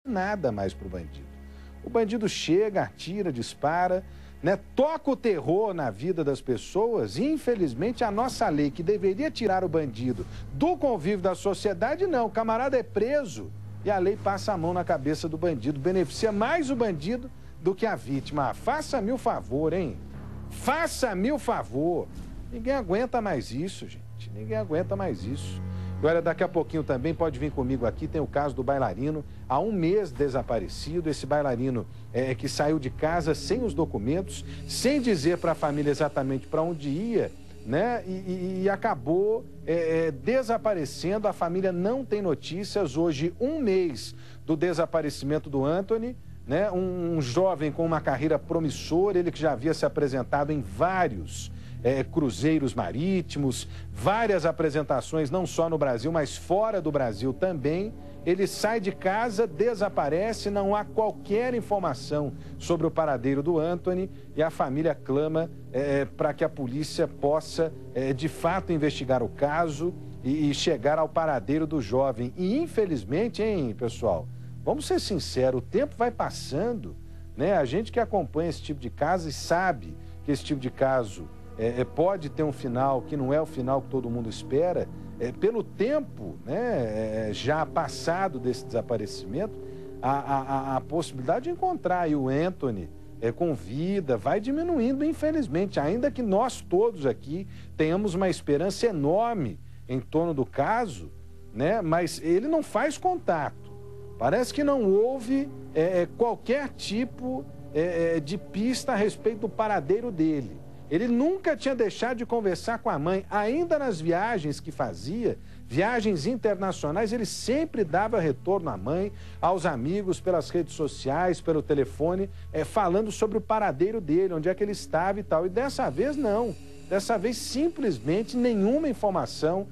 nada mais para o bandido. O bandido chega, atira, dispara, né, toca o terror na vida das pessoas e, infelizmente, a nossa lei, que deveria tirar o bandido do convívio da sociedade, não. O camarada é preso e a lei passa a mão na cabeça do bandido. Beneficia mais o bandido do que a vítima. Faça-me o favor, hein? Faça-me o favor. Ninguém aguenta mais isso, gente. Ninguém aguenta mais isso. E olha, daqui a pouquinho também pode vir comigo aqui, tem o caso do bailarino, há 1 mês desaparecido. Esse bailarino que saiu de casa sem os documentos, sem dizer para a família exatamente para onde ia, né? E acabou desaparecendo. A família não tem notícias. Hoje, 1 mês do desaparecimento do Antony, né? Um jovem com uma carreira promissora, ele que já havia se apresentado em vários cruzeiros marítimos, várias apresentações, não só no Brasil, mas fora do Brasil também. Ele sai de casa, desaparece, não há qualquer informação sobre o paradeiro do Antony e a família clama para que a polícia possa, de fato, investigar o caso e chegar ao paradeiro do jovem. E, infelizmente, hein, pessoal, vamos ser sinceros, o tempo vai passando, né? A gente que acompanha esse tipo de caso e sabe que esse tipo de caso pode ter um final que não é o final que todo mundo espera, pelo tempo, né, já passado desse desaparecimento, a possibilidade de encontrar aí o Antony com vida vai diminuindo, infelizmente, ainda que nós todos aqui tenhamos uma esperança enorme em torno do caso, né, mas ele não faz contato. Parece que não houve qualquer tipo de pista a respeito do paradeiro dele. Ele nunca tinha deixado de conversar com a mãe, ainda nas viagens que fazia, viagens internacionais, ele sempre dava retorno à mãe, aos amigos, pelas redes sociais, pelo telefone, falando sobre o paradeiro dele, onde é que ele estava e tal. E dessa vez não, dessa vez simplesmente nenhuma informação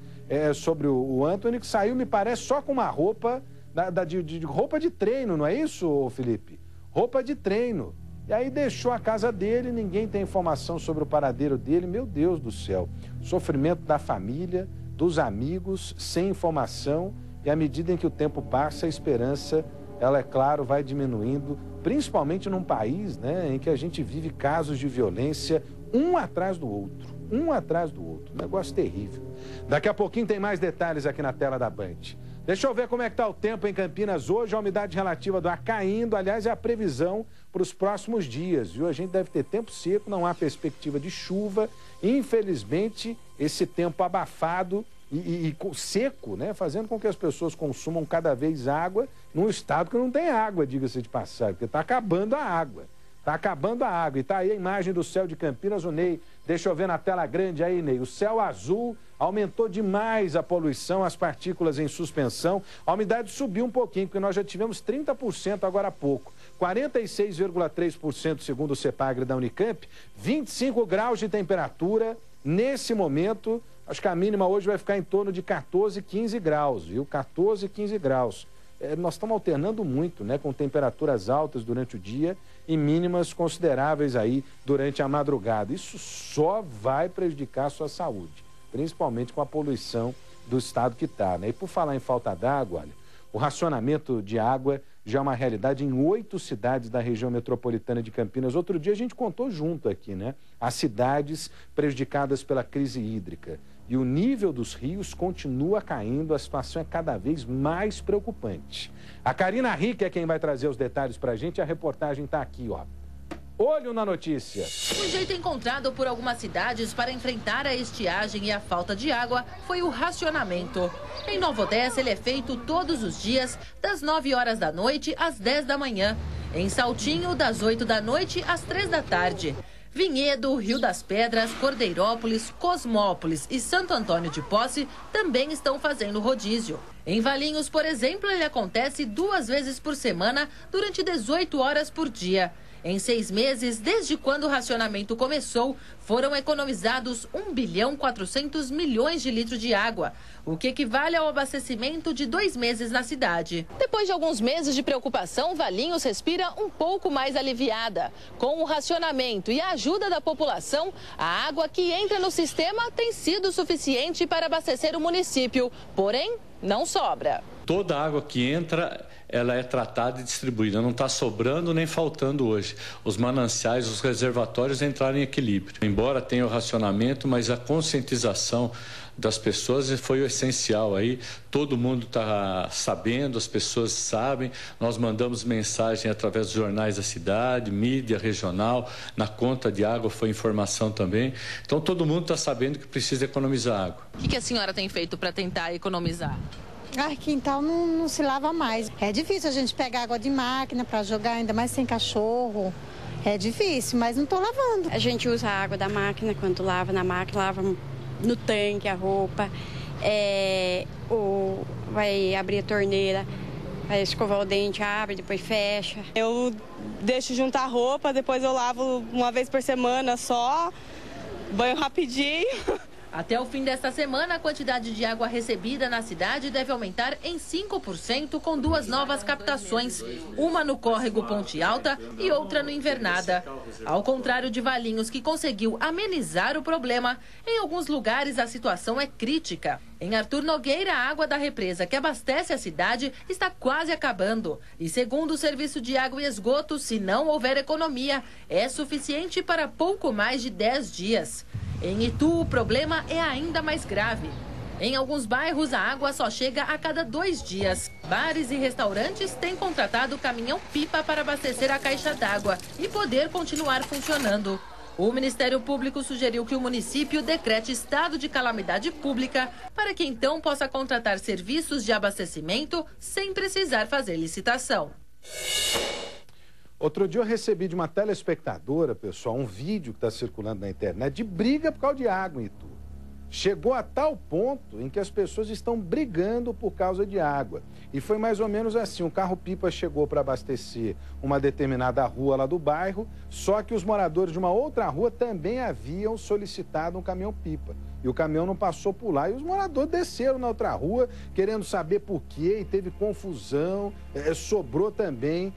sobre o Antony, que saiu, me parece, só com uma roupa, roupa de treino, não é isso, Felipe? Roupa de treino. E aí deixou a casa dele, ninguém tem informação sobre o paradeiro dele. Meu Deus do céu, sofrimento da família, dos amigos, sem informação. E à medida em que o tempo passa, a esperança, ela, é claro, vai diminuindo, principalmente num país, né, em que a gente vive casos de violência um atrás do outro. Um atrás do outro. Um negócio terrível. Daqui a pouquinho tem mais detalhes aqui na tela da Band. Deixa eu ver como é que está o tempo em Campinas hoje. A umidade relativa do ar caindo. Aliás, é a previsão para os próximos dias, viu? A gente deve ter tempo seco, não há perspectiva de chuva. Infelizmente, esse tempo abafado e seco, né? Fazendo com que as pessoas consumam cada vez água num estado que não tem água, diga-se de passagem, porque está acabando a água. Está acabando a água. E está aí a imagem do céu de Campinas. O Ney, deixa eu ver na tela grande aí, Ney. O céu azul, aumentou demais a poluição, as partículas em suspensão. A umidade subiu um pouquinho, porque nós já tivemos 30% agora há pouco. 46,3% segundo o CEPAGRE da Unicamp. 25 graus de temperatura. Nesse momento, acho que a mínima hoje vai ficar em torno de 14, 15 graus, viu? 14, 15 graus. Nós estamos alternando muito, né, com temperaturas altas durante o dia e mínimas consideráveis aí durante a madrugada. Isso só vai prejudicar a sua saúde, principalmente com a poluição do estado que está, né? E por falar em falta d'água, olha, o racionamento de água já é uma realidade em 8 cidades da região metropolitana de Campinas. Outro dia a gente contou junto aqui, né? As cidades prejudicadas pela crise hídrica. E o nível dos rios continua caindo, a situação é cada vez mais preocupante. A Karina Rick é quem vai trazer os detalhes para a gente, a reportagem está aqui, ó. Olho na notícia. Um jeito encontrado por algumas cidades para enfrentar a estiagem e a falta de água foi o racionamento. Em Nova Odessa, ele é feito todos os dias, das 9 horas da noite às 10 da manhã. Em Saltinho, das 8 da noite às 3 da tarde. Vinhedo, Rio das Pedras, Cordeirópolis, Cosmópolis e Santo Antônio de Posse também estão fazendo rodízio. Em Valinhos, por exemplo, ele acontece 2 vezes por semana durante 18 horas por dia. Em 6 meses, desde quando o racionamento começou, foram economizados 1,4 bilhão de litros de água, o que equivale ao abastecimento de 2 meses na cidade. Depois de alguns meses de preocupação, Valinhos respira um pouco mais aliviada. Com o racionamento e a ajuda da população, a água que entra no sistema tem sido suficiente para abastecer o município, porém, não sobra. Toda a água que entra, ela é tratada e distribuída, não está sobrando nem faltando hoje. Os mananciais, os reservatórios entraram em equilíbrio. Embora tenha o racionamento, mas a conscientização das pessoas foi o essencial aí. Todo mundo está sabendo, as pessoas sabem. Nós mandamos mensagem através dos jornais da cidade, mídia regional, na conta de água foi informação também. Então todo mundo está sabendo que precisa economizar água. O que a senhora tem feito para tentar economizar? Quintal não se lava mais. É difícil a gente pegar água de máquina para jogar, ainda mais sem cachorro. É difícil, mas não estou lavando. A gente usa a água da máquina quando lava na máquina, lava no tanque a roupa. Vai abrir a torneira, vai escovar o dente, abre, depois fecha. Eu deixo juntar a roupa, depois eu lavo uma vez por semana só, banho rapidinho. Até o fim desta semana, a quantidade de água recebida na cidade deve aumentar em 5% com 2 novas captações, uma no córrego Ponte Alta e outra no Invernada. Ao contrário de Valinhos, que conseguiu amenizar o problema, em alguns lugares a situação é crítica. Em Arthur Nogueira, a água da represa que abastece a cidade está quase acabando. E segundo o Serviço de Água e Esgoto, se não houver economia, é suficiente para pouco mais de 10 dias. Em Itu, o problema é ainda mais grave. Em alguns bairros, a água só chega a cada 2 dias. Bares e restaurantes têm contratado caminhão-pipa para abastecer a caixa d'água e poder continuar funcionando. O Ministério Público sugeriu que o município decrete estado de calamidade pública para que então possa contratar serviços de abastecimento sem precisar fazer licitação. Outro dia eu recebi de uma telespectadora, pessoal, um vídeo que está circulando na internet de briga por causa de água em Itu. Chegou a tal ponto em que as pessoas estão brigando por causa de água. E foi mais ou menos assim, um carro-pipa chegou para abastecer uma determinada rua lá do bairro, só que os moradores de uma outra rua também haviam solicitado um caminhão-pipa. E o caminhão não passou por lá. E os moradores desceram na outra rua, querendo saber por quê, e teve confusão, sobrou também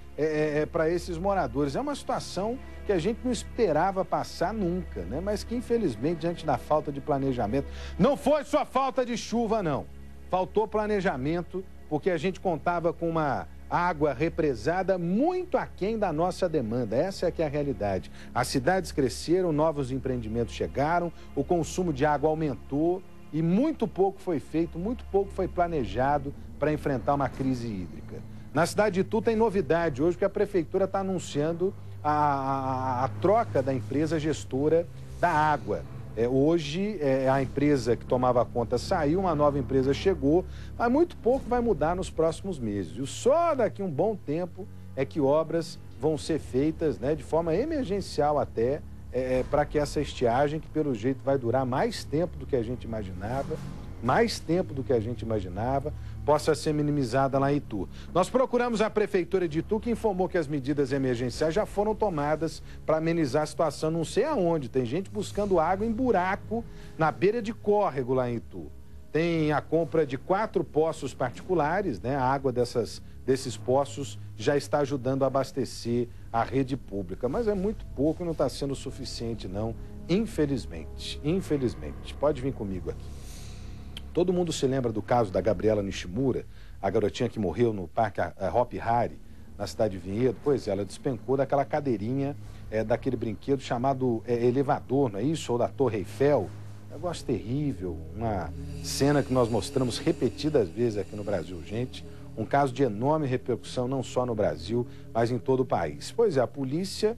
para esses moradores. É uma situação que a gente não esperava passar nunca, né? Mas que, infelizmente, diante da falta de planejamento, não foi só falta de chuva, não. Faltou planejamento, porque a gente contava com uma água represada muito aquém da nossa demanda. Essa é que é a realidade. As cidades cresceram, novos empreendimentos chegaram, o consumo de água aumentou e muito pouco foi feito, muito pouco foi planejado para enfrentar uma crise hídrica. Na cidade de Itu tem novidade hoje, que a prefeitura está anunciando a troca da empresa gestora da água. Hoje, a empresa que tomava conta saiu, uma nova empresa chegou, mas muito pouco vai mudar nos próximos meses. E só daqui a um bom tempo é que obras vão ser feitas, né, de forma emergencial até, para que essa estiagem, que pelo jeito vai durar mais tempo do que a gente imaginava, possa ser minimizada lá em Itu. Nós procuramos a Prefeitura de Itu, que informou que as medidas emergenciais já foram tomadas para amenizar a situação. Não sei aonde, tem gente buscando água em buraco na beira de córrego lá em Itu. Tem a compra de 4 poços particulares, né? A água desses poços já está ajudando a abastecer a rede pública. Mas é muito pouco e não está sendo suficiente, não, infelizmente. Infelizmente. Pode vir comigo aqui. Todo mundo se lembra do caso da Gabriela Nishimura, a garotinha que morreu no Parque Hopi Hari, na cidade de Vinhedo. Pois é, ela despencou daquela cadeirinha, daquele brinquedo chamado elevador, não é isso? Ou da Torre Eiffel. Negócio terrível, uma cena que nós mostramos repetidas vezes aqui no Brasil, gente. Um caso de enorme repercussão, não só no Brasil, mas em todo o país. Pois é, a polícia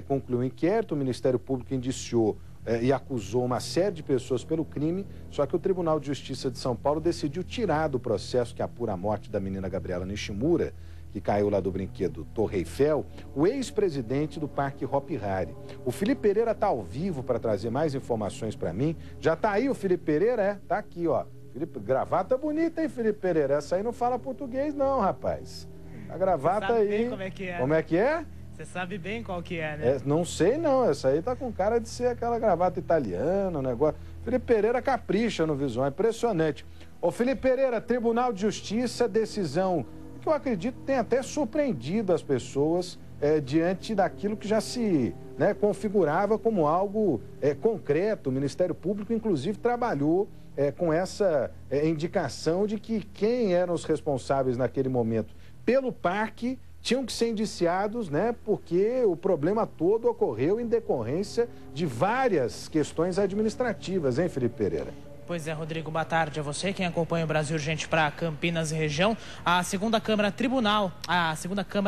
concluiu o inquérito, o Ministério Público indiciou e acusou uma série de pessoas pelo crime, só que o Tribunal de Justiça de São Paulo decidiu tirar do processo que apura a morte da menina Gabriela Nishimura, que caiu lá do brinquedo Torre Eiffel, o ex-presidente do Parque Hopi Hari. O Felipe Pereira está ao vivo para trazer mais informações para mim. Já está aí o Felipe Pereira? Tá aqui, ó. Felipe, gravata bonita, hein, Felipe Pereira? Essa aí não fala português não, rapaz. A gravata aí. Bem como é que é? Como é que é? Você sabe bem qual que é, né? Não sei não, essa aí tá com cara de ser aquela gravata italiana, o negócio. Felipe Pereira capricha no visual, é impressionante. Ô Felipe Pereira, Tribunal de Justiça, decisão que eu acredito tem até surpreendido as pessoas diante daquilo que já se configurava como algo concreto. O Ministério Público, inclusive, trabalhou com essa indicação de que quem eram os responsáveis naquele momento pelo parque tinham que ser indiciados, né? Porque o problema todo ocorreu em decorrência de várias questões administrativas, hein, Felipe Pereira? Pois é, Rodrigo, boa tarde a você, quem acompanha o Brasil Urgente para Campinas e região. A segunda Câmara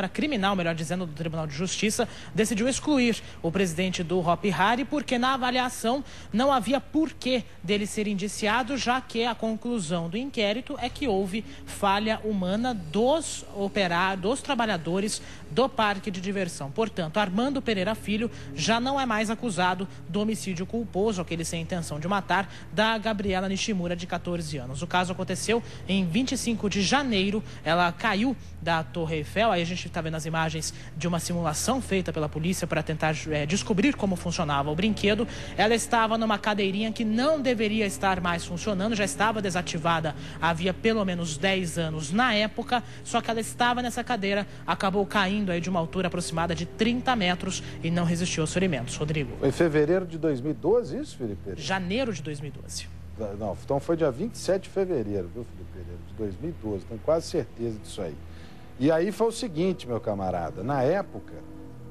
Criminal, melhor dizendo, do Tribunal de Justiça, decidiu excluir o presidente do Hopi Hari porque na avaliação não havia porquê dele ser indiciado, já que a conclusão do inquérito é que houve falha humana dos trabalhadores do parque de diversão. Portanto, Armando Pereira Filho já não é mais acusado do homicídio culposo, aquele sem intenção de matar, da Gabriela Nishimura, de 14 anos. O caso aconteceu em 25 de janeiro. Ela caiu da Torre Eiffel. Aí a gente está vendo as imagens de uma simulação feita pela polícia para tentar descobrir como funcionava o brinquedo. Ela estava numa cadeirinha que não deveria estar mais funcionando, já estava desativada havia pelo menos 10 anos na época, só que ela estava nessa cadeira, acabou caindo aí de uma altura aproximada de 30 metros e não resistiu aos ferimentos. Rodrigo. Foi em fevereiro de 2012 isso, Felipe? Janeiro de 2012. Não, então foi dia 27 de fevereiro, viu, Felipe Pereira, de 2012, tenho quase certeza disso aí. E aí foi o seguinte, meu camarada, na época,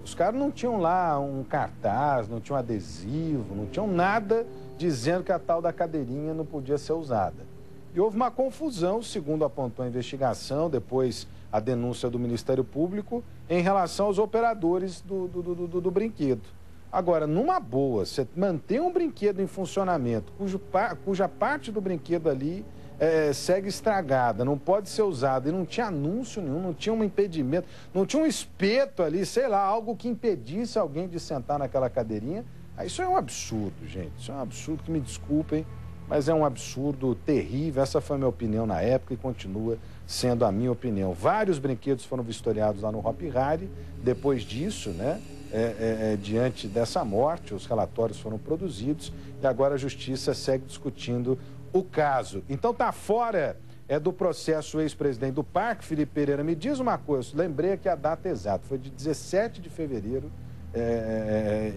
os caras não tinham lá um cartaz, não tinham adesivo, não tinham nada dizendo que a tal da cadeirinha não podia ser usada. E houve uma confusão, segundo apontou a investigação, depois a denúncia do Ministério Público, em relação aos operadores do brinquedo. Agora, numa boa, você mantém um brinquedo em funcionamento, cuja parte do brinquedo ali segue estragada, não pode ser usado, e não tinha anúncio nenhum, não tinha um impedimento, não tinha um espeto ali, sei lá, algo que impedisse alguém de sentar naquela cadeirinha. Isso é um absurdo, gente, isso é um absurdo, que me desculpem, mas é um absurdo terrível. Essa foi a minha opinião na época e continua sendo a minha opinião. Vários brinquedos foram vistoriados lá no Hopi Hari, depois disso, né? Diante dessa morte, os relatórios foram produzidos e agora a Justiça segue discutindo o caso. Então está fora do processo o ex-presidente do parque, Felipe Pereira. Me diz uma coisa, lembrei aqui a data exata, foi de 17 de fevereiro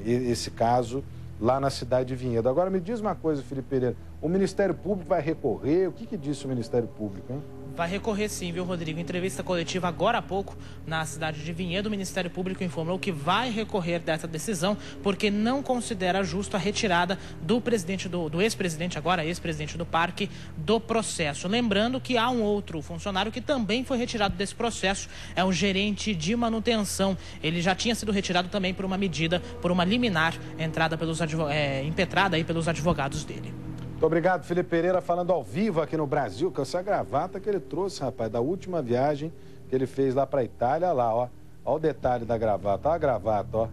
esse caso lá na cidade de Vinhedo. Agora me diz uma coisa, Felipe Pereira, o Ministério Público vai recorrer? O que disse o Ministério Público, hein? Vai recorrer sim, viu, Rodrigo? Em entrevista coletiva agora há pouco na cidade de Vinhedo, o Ministério Público informou que vai recorrer dessa decisão porque não considera justo a retirada do presidente, do ex-presidente, agora ex-presidente do parque, do processo. Lembrando que há um outro funcionário que também foi retirado desse processo, é o gerente de manutenção. Ele já tinha sido retirado também por uma medida, por uma liminar impetrada aí pelos advogados dele. Muito obrigado, Felipe Pereira, falando ao vivo aqui no Brasil, com essa gravata que ele trouxe, rapaz, da última viagem que ele fez lá para a Itália. Lá, ó o detalhe da gravata, ó a gravata, ó.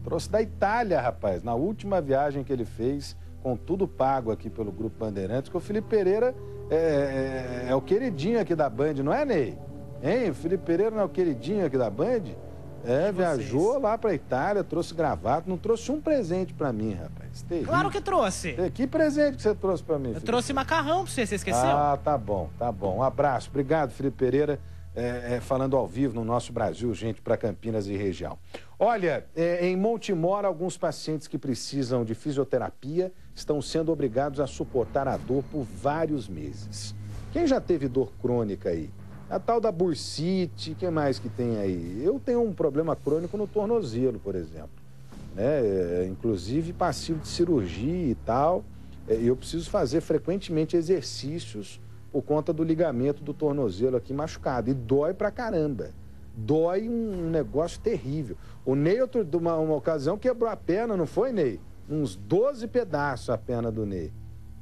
Trouxe da Itália, rapaz, na última viagem que ele fez, com tudo pago aqui pelo Grupo Bandeirantes, que o Felipe Pereira é o queridinho aqui da Band, não é, Ney? Hein? O Felipe Pereira não é o queridinho aqui da Band? Viajou lá pra Itália, trouxe gravata, não trouxe um presente pra mim, rapaz. Terrível. Claro que trouxe. Que presente que você trouxe pra mim, Eu trouxe macarrão pra você esqueceu? Ah, tá bom. Um abraço, obrigado, Felipe Pereira, falando ao vivo no nosso Brasil, gente, pra Campinas e região. Olha, em Montemor, alguns pacientes que precisam de fisioterapia estão sendo obrigados a suportar a dor por vários meses. Quem já teve dor crônica aí? A tal da bursite, o que mais que tem aí? Eu tenho um problema crônico no tornozelo, por exemplo. Inclusive passivo de cirurgia e tal. Eu preciso fazer frequentemente exercícios por conta do ligamento do tornozelo aqui machucado. E dói pra caramba. Dói um negócio terrível. O Ney, uma ocasião, quebrou a perna, não foi, Ney? Uns 12 pedaços a perna do Ney.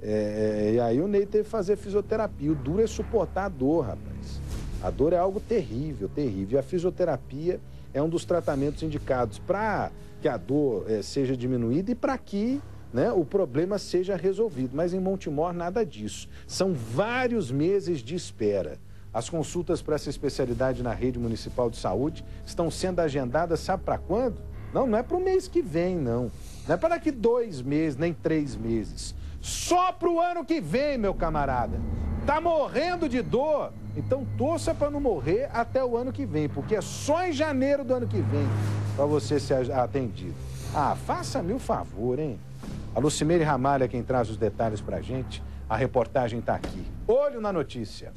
E aí o Ney teve que fazer fisioterapia. O duro é suportar a dor, rapaz. A dor é algo terrível, terrível. E a fisioterapia é um dos tratamentos indicados para que a dor seja diminuída e para que, né, o problema seja resolvido. Mas em Montemor nada disso. São vários meses de espera. As consultas para essa especialidade na rede municipal de saúde estão sendo agendadas, sabe para quando? Não é para o mês que vem, não. Não é para daqui 2 meses, nem 3 meses. Só para o ano que vem, meu camarada. Tá morrendo de dor? Então torça para não morrer até o ano que vem, porque é só em janeiro do ano que vem para você ser atendido. Ah, faça-me o favor, hein? A Lucimeire Ramalho é quem traz os detalhes pra gente. A reportagem está aqui. Olho na notícia.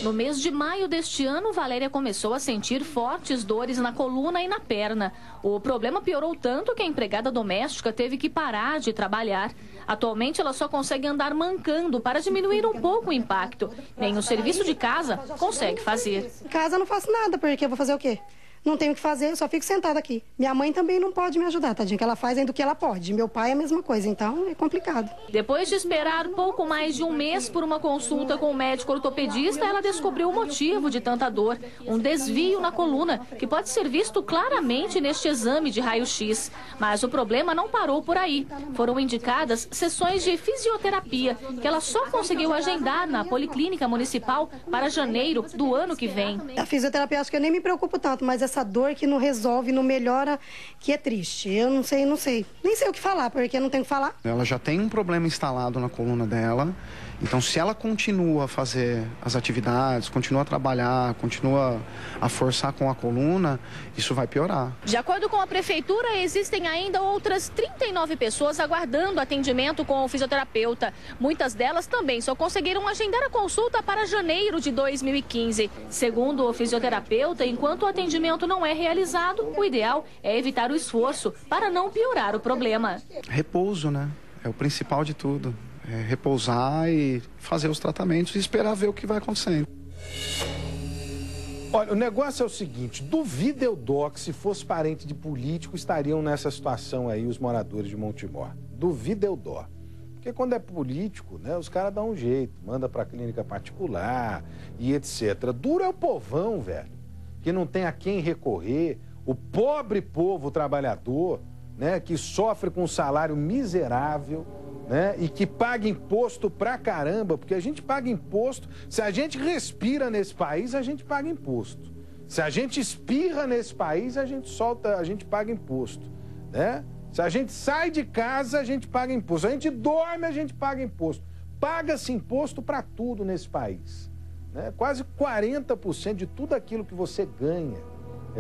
No mês de maio deste ano, Valéria começou a sentir fortes dores na coluna e na perna. O problema piorou tanto que a empregada doméstica teve que parar de trabalhar. Atualmente, ela só consegue andar mancando para diminuir um pouco o impacto. Nem o serviço de casa consegue fazer. Em casa eu não faço nada, porque eu vou fazer o quê? Não tenho o que fazer, eu só fico sentada aqui. Minha mãe também não pode me ajudar, tadinha, que ela faz ainda o que ela pode. Meu pai é a mesma coisa, então é complicado. Depois de esperar pouco mais de um mês por uma consulta com o médico ortopedista, ela descobriu o motivo de tanta dor. Um desvio na coluna, que pode ser visto claramente neste exame de raio-x. Mas o problema não parou por aí. Foram indicadas sessões de fisioterapia, que ela só conseguiu agendar na Policlínica Municipal para janeiro do ano que vem. A fisioterapia, acho que eu nem me preocupo tanto, mas essa dor que não resolve, não melhora, que é triste. Eu não sei. Nem sei o que falar, porque não tenho o que falar. Ela já tem um problema instalado na coluna dela. Então, se ela continua a fazer as atividades, continua a trabalhar, continua a forçar com a coluna, isso vai piorar. De acordo com a prefeitura, existem ainda outras 39 pessoas aguardando atendimento com o fisioterapeuta. Muitas delas também só conseguiram agendar a consulta para janeiro de 2015. Segundo o fisioterapeuta, enquanto o atendimento não é realizado, o ideal é evitar o esforço para não piorar o problema. Repouso, né? É o principal de tudo. É repousar e fazer os tratamentos e esperar ver o que vai acontecendo. Olha, o negócio é o seguinte, duvida eu, Doc, se fosse parente de político, estariam nessa situação aí os moradores de Montemor. Duvida eu, Dó. Porque quando é político, né, os caras dão um jeito, manda pra clínica particular e etc. Duro é o povão, velho, que não tem a quem recorrer, o pobre povo trabalhador, né, que sofre com um salário miserável, né, e que paga imposto pra caramba, porque a gente paga imposto. Se a gente respira nesse país, a gente paga imposto. Se a gente espirra nesse país, a gente paga imposto, né? Se a gente sai de casa, a gente paga imposto. Se a gente dorme, a gente paga imposto. Paga-se imposto para tudo nesse país, né? Quase 40% de tudo aquilo que você ganha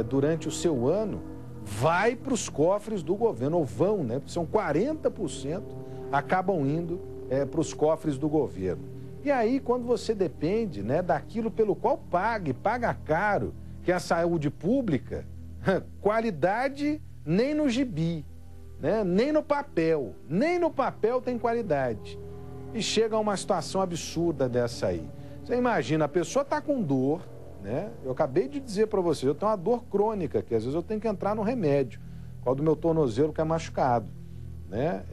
durante o seu ano vai para os cofres do governo, ou vão, né? Porque são 40% acabam indo para os cofres do governo. E aí, quando você depende, né, daquilo pelo qual paga caro, que é a saúde pública, qualidade nem no gibi, né, nem no papel tem qualidade. E chega a uma situação absurda dessa aí. Você imagina, a pessoa está com dor, né? Eu acabei de dizer para você, eu tenho uma dor crônica, que às vezes eu tenho que entrar no remédio, qual do meu tornozelo que é machucado. Né?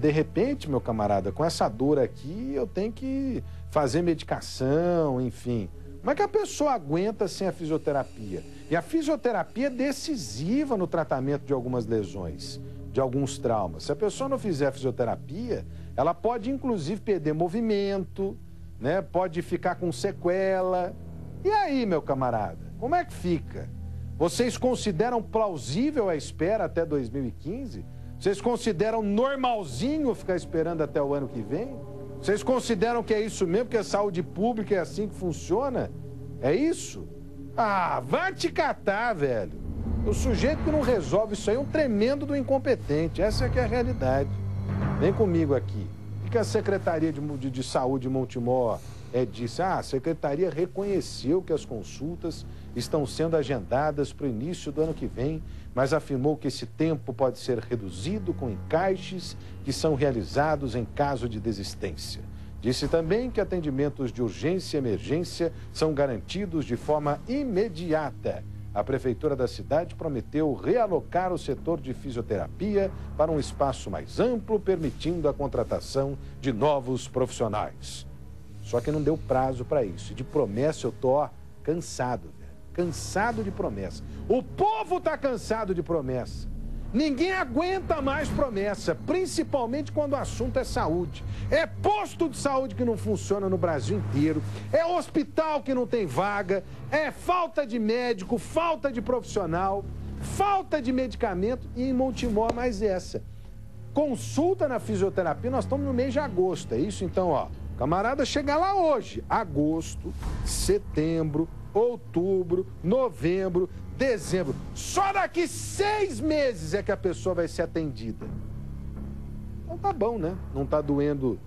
De repente, meu camarada, com essa dor aqui, eu tenho que fazer medicação, enfim. Como é que a pessoa aguenta sem a fisioterapia? E a fisioterapia é decisiva no tratamento de algumas lesões, de alguns traumas. Se a pessoa não fizer a fisioterapia, ela pode, inclusive, perder movimento, né? Pode ficar com sequela. E aí, meu camarada, como é que fica? Vocês consideram plausível a espera até 2015? Vocês consideram normalzinho ficar esperando até o ano que vem? Vocês consideram que é isso mesmo, que a saúde pública é assim que funciona? É isso? Ah, vai te catar, velho. O sujeito que não resolve isso aí é um tremendo do incompetente. Essa é que é a realidade. Vem comigo aqui. O que a Secretaria de Saúde de Montemor disse? A Secretaria reconheceu que as consultas estão sendo agendadas para o início do ano que vem, mas afirmou que esse tempo pode ser reduzido com encaixes que são realizados em caso de desistência. Disse também que atendimentos de urgência e emergência são garantidos de forma imediata. A prefeitura da cidade prometeu realocar o setor de fisioterapia para um espaço mais amplo, permitindo a contratação de novos profissionais. Só que não deu prazo para isso. De promessa eu tô cansado, velho. Cansado de promessa. O povo tá cansado de promessa. Ninguém aguenta mais promessa, principalmente quando o assunto é saúde. É posto de saúde que não funciona no Brasil inteiro, é hospital que não tem vaga, é falta de médico, falta de profissional, falta de medicamento e em Montemor mais essa. Consulta na fisioterapia, nós estamos no mês de agosto, é isso? Então, ó, camarada, chega lá hoje, agosto, setembro, outubro, novembro, dezembro. Só daqui 6 meses é que a pessoa vai ser atendida. Então tá bom, né? Não tá doendo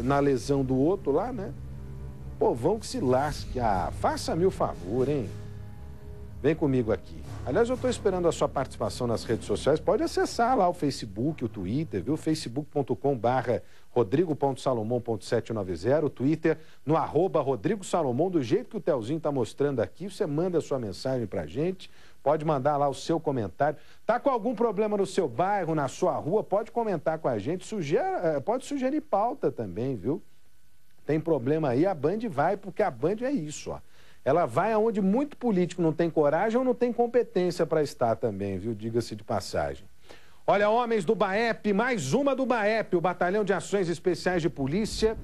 na lesão do outro lá, né? Pô, vão que se lasque. Ah, faça-me o favor, hein? Vem comigo aqui. Aliás, eu estou esperando a sua participação nas redes sociais. Pode acessar lá o Facebook, o Twitter, viu? facebook.com/rodrigo.salomão.790, o Twitter no @RodrigoSalomão, do jeito que o Telzinho está mostrando aqui. Você manda a sua mensagem pra gente, pode mandar lá o seu comentário. Tá com algum problema no seu bairro, na sua rua, pode comentar com a gente. Pode sugerir pauta também, viu? Tem problema aí, a Band vai, porque a Band é isso, ó. Ela vai aonde muito político não tem coragem ou não tem competência para estar também, viu? Diga-se de passagem. Olha, homens do BAEP, mais uma do BAEP, o Batalhão de Ações Especiais de Polícia,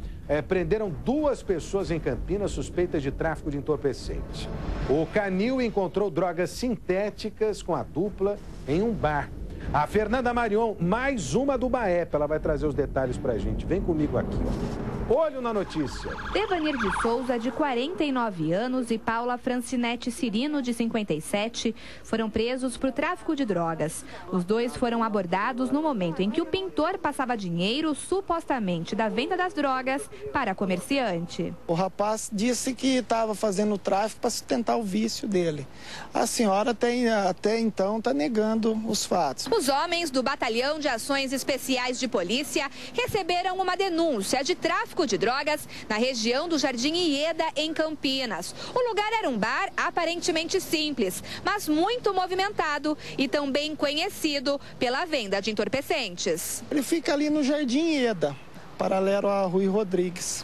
prenderam 2 pessoas em Campinas suspeitas de tráfico de entorpecentes. O Canil encontrou drogas sintéticas com a dupla em um bar. A Fernanda Marion, mais uma do BAEP, ela vai trazer os detalhes pra gente. Vem comigo aqui, ó. Olho na notícia. Devanir de Souza, de 49 anos, e Paula Francinete Cirino, de 57, foram presos por tráfico de drogas. Os dois foram abordados no momento em que o pintor passava dinheiro, supostamente da venda das drogas, para comerciante. O rapaz disse que estava fazendo tráfico para sustentar o vício dele. A senhora até então está negando os fatos. Os homens do Batalhão de Ações Especiais de Polícia receberam uma denúncia de tráfico de drogas na região do Jardim Ieda, em Campinas. O lugar era um bar aparentemente simples, mas muito movimentado e também conhecido pela venda de entorpecentes. Ele fica ali no Jardim Ieda, paralelo a Rui Rodrigues.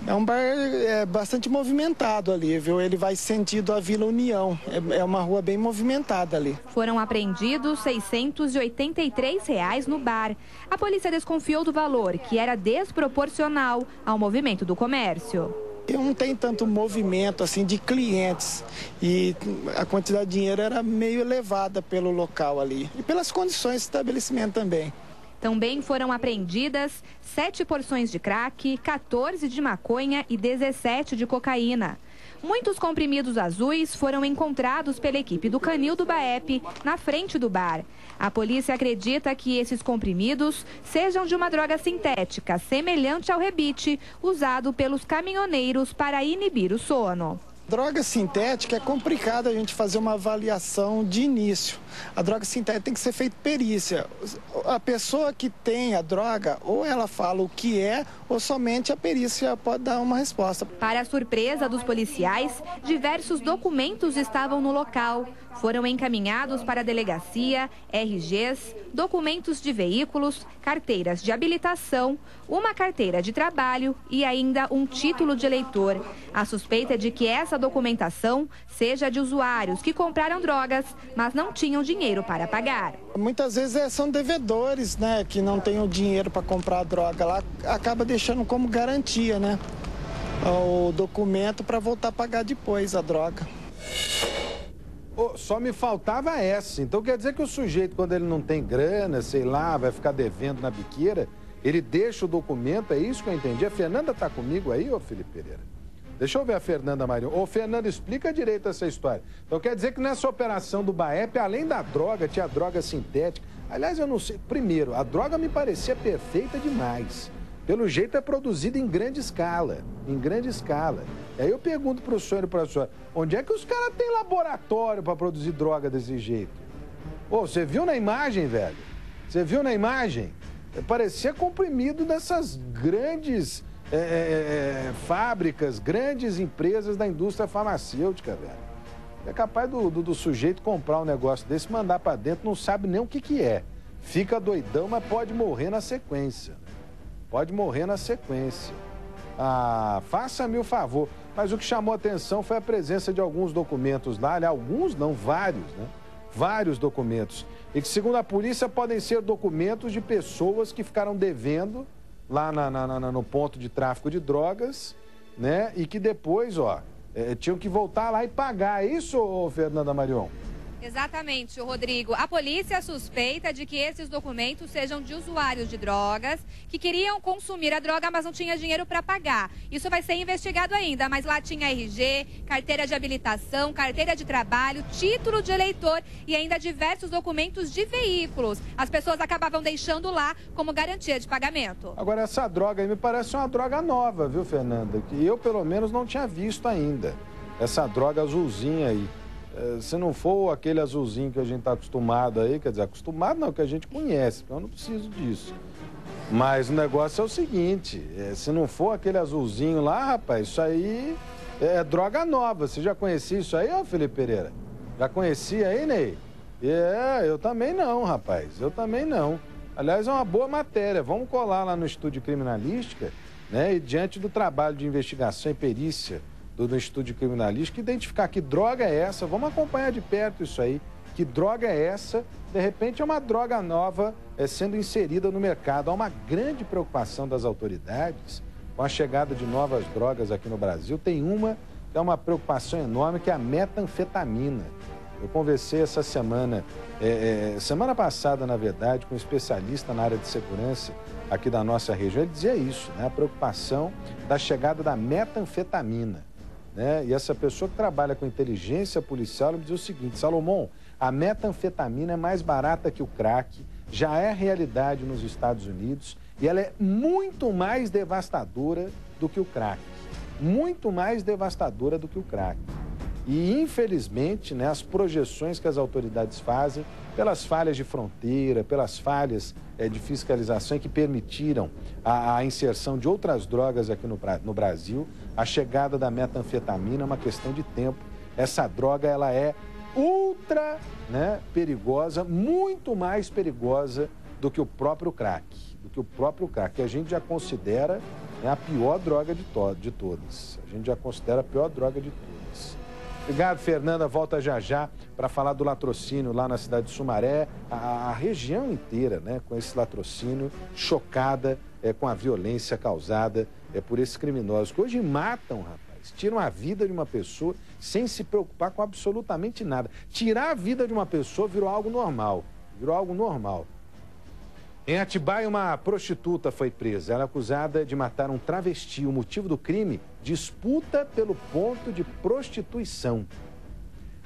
É um bar bastante movimentado ali, viu? Ele vai sentido a Vila União. É uma rua bem movimentada ali. Foram apreendidos R$ 683 no bar. A polícia desconfiou do valor, que era desproporcional ao movimento do comércio. Não tem tanto movimento assim de clientes e a quantidade de dinheiro era meio elevada pelo local ali e pelas condições de estabelecimento também. Também foram apreendidas 7 porções de crack, 14 de maconha e 17 de cocaína. Muitos comprimidos azuis foram encontrados pela equipe do Canil do BAEP na frente do bar. A polícia acredita que esses comprimidos sejam de uma droga sintética semelhante ao rebite, usado pelos caminhoneiros para inibir o sono. Droga sintética é complicado a gente fazer uma avaliação de início. A droga sintética tem que ser feita perícia. A pessoa que tem a droga, ou ela fala o que é, ou somente a perícia pode dar uma resposta. Para a surpresa dos policiais, diversos documentos estavam no local. Foram encaminhados para a delegacia, RGs, documentos de veículos, carteiras de habilitação, uma carteira de trabalho e ainda um título de eleitor. A suspeita é de que essa documentação seja de usuários que compraram drogas, mas não tinham dinheiro para pagar. Muitas vezes são devedores, né, que não têm o dinheiro para comprar a droga. Lá acaba deixando como garantia, né, o documento para voltar a pagar depois a droga. Oh, só me faltava essa. Então quer dizer que o sujeito, quando ele não tem grana, sei lá, vai ficar devendo na biqueira, ele deixa o documento, é isso que eu entendi. A Fernanda tá comigo aí, ô Felipe Pereira? Deixa eu ver a Fernanda Marion. Ô, Fernanda, explica direito essa história. Então quer dizer que nessa operação do BAEP, além da droga, tinha droga sintética. Aliás, eu não sei. Primeiro, a droga me parecia perfeita demais. Pelo jeito é produzida em grande escala. Em grande escala. E aí eu pergunto pro senhor e pra senhora, onde é que os caras têm laboratório para produzir droga desse jeito? Ô, você viu na imagem, velho? Você viu na imagem? Parecia comprimido dessas grandes fábricas, grandes empresas da indústria farmacêutica, velho. É capaz do sujeito comprar um negócio desse, mandar para dentro, não sabe nem o que é. Fica doidão, mas pode morrer na sequência. Pode morrer na sequência. Ah, faça-me o favor. Mas o que chamou a atenção foi a presença de alguns documentos lá. Aliás, alguns não, vários, né? Vários documentos. E que, segundo a polícia, podem ser documentos de pessoas que ficaram devendo lá no ponto de tráfico de drogas, né? E que depois, ó, tinham que voltar lá e pagar. É isso, Fernanda Marion? Exatamente, Rodrigo. A polícia suspeita de que esses documentos sejam de usuários de drogas que queriam consumir a droga, mas não tinha dinheiro para pagar. Isso vai ser investigado ainda, mas lá tinha RG, carteira de habilitação, carteira de trabalho, título de eleitor e ainda diversos documentos de veículos. As pessoas acabavam deixando lá como garantia de pagamento. Agora, essa droga aí me parece uma droga nova, viu, Fernanda? Que eu, pelo menos, não tinha visto ainda. Essa droga azulzinha aí. Se não for aquele azulzinho que a gente está acostumado aí, quer dizer, acostumado não, que a gente conhece, porque eu não preciso disso. Mas o negócio é o seguinte, se não for aquele azulzinho lá, rapaz, isso aí é droga nova. Você já conhecia isso aí, ô Felipe Pereira? Já conhecia aí, Ney? Eu também não, rapaz, eu também não. Aliás, é uma boa matéria, vamos colar lá no Estúdio Criminalística, né? E diante do trabalho de investigação e perícia do Estúdio Criminalístico, identificar que droga é essa, vamos acompanhar de perto isso aí, que droga é essa, de repente é uma droga nova sendo inserida no mercado. Há uma grande preocupação das autoridades com a chegada de novas drogas aqui no Brasil. Tem uma que é uma preocupação enorme, que é a metanfetamina. Eu conversei essa semana, semana passada, na verdade, com um especialista na área de segurança aqui da nossa região. Ele dizia isso, né? A preocupação da chegada da metanfetamina. Né? E essa pessoa que trabalha com inteligência policial me diz o seguinte: Salomão, a metanfetamina é mais barata que o crack, já é realidade nos Estados Unidos e ela é muito mais devastadora do que o crack. Muito mais devastadora do que o crack. E, infelizmente, né, as projeções que as autoridades fazem, pelas falhas de fronteira, pelas falhas de fiscalização que permitiram a inserção de outras drogas aqui no Brasil, a chegada da metanfetamina é uma questão de tempo. Essa droga, ela é ultra, né, perigosa, muito mais perigosa do que o próprio crack. Que a gente já considera, né, a pior droga de todas. A gente já considera a pior droga de todas. Obrigado, Fernanda. Volta já para falar do latrocínio lá na cidade de Sumaré. A região inteira, né, com esse latrocínio, chocada com a violência causada por esses criminosos, que hoje matam, rapaz, tiram a vida de uma pessoa sem se preocupar com absolutamente nada. Tirar a vida de uma pessoa virou algo normal. Em Atibaia, uma prostituta foi presa. Ela é acusada de matar um travesti. O motivo do crime? Disputa pelo ponto de prostituição.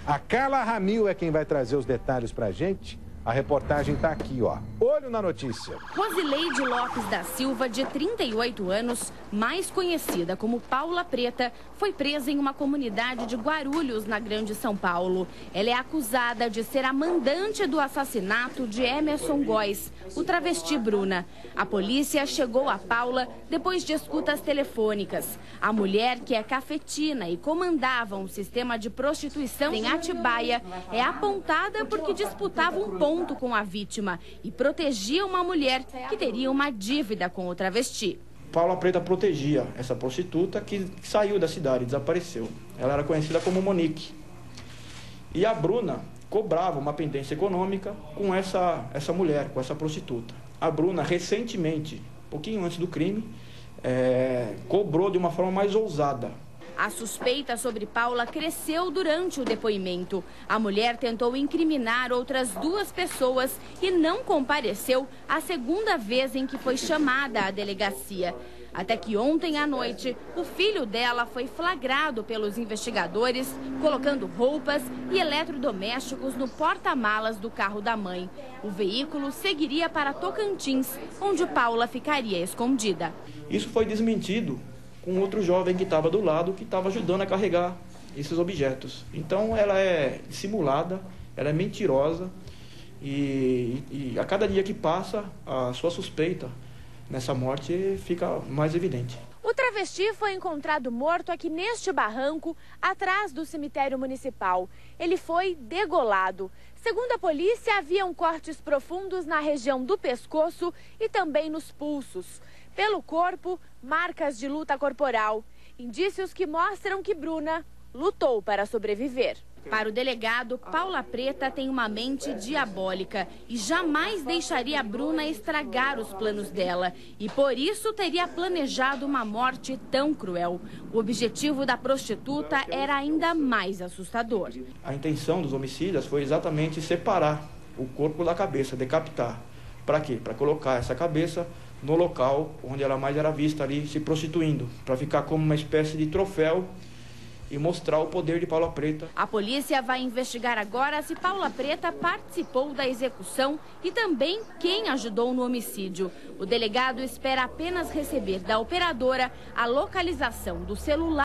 A Carla Ramil é quem vai trazer os detalhes pra gente. A reportagem tá aqui, ó. Olho na notícia. Rosileide Lopes da Silva, de 38 anos, mais conhecida como Paula Preta, foi presa em uma comunidade de Guarulhos, na Grande São Paulo. Ela é acusada de ser a mandante do assassinato de Emerson Góes, o travesti Bruna. A polícia chegou a Paula depois de escutas telefônicas. A mulher, que é cafetina e comandava um sistema de prostituição em Atibaia, é apontada porque disputava um ponto com a vítima e protegia uma mulher que teria uma dívida com o travesti. Paula Preta protegia essa prostituta que saiu da cidade, desapareceu. Ela era conhecida como Monique. E a Bruna cobrava uma pendência econômica com essa mulher, com essa prostituta. A Bruna, recentemente, pouquinho antes do crime, cobrou de uma forma mais ousada. A suspeita sobre Paula cresceu durante o depoimento. A mulher tentou incriminar outras 2 pessoas e não compareceu a segunda vez em que foi chamada à delegacia. Até que ontem à noite, o filho dela foi flagrado pelos investigadores, colocando roupas e eletrodomésticos no porta-malas do carro da mãe. O veículo seguiria para Tocantins, onde Paula ficaria escondida. Isso foi desmentido com outro jovem que estava do lado, que estava ajudando a carregar esses objetos. Então ela é dissimulada, ela é mentirosa e a cada dia que passa, a sua suspeita nessa morte fica mais evidente. O travesti foi encontrado morto aqui neste barranco, atrás do cemitério municipal. Ele foi degolado. Segundo a polícia, haviam cortes profundos na região do pescoço e também nos pulsos. Pelo corpo, marcas de luta corporal. Indícios que mostram que Bruna lutou para sobreviver. Para o delegado, Paula Preta tem uma mente diabólica e jamais deixaria a Bruna estragar os planos dela. E por isso teria planejado uma morte tão cruel. O objetivo da prostituta era ainda mais assustador. A intenção dos homicidas foi exatamente separar o corpo da cabeça, decapitar. Para quê? Para colocar essa cabeça no local onde ela mais era vista ali se prostituindo, para ficar como uma espécie de troféu e mostrar o poder de Paula Preta. A polícia vai investigar agora se Paula Preta participou da execução e também quem ajudou no homicídio. O delegado espera apenas receber da operadora a localização do celular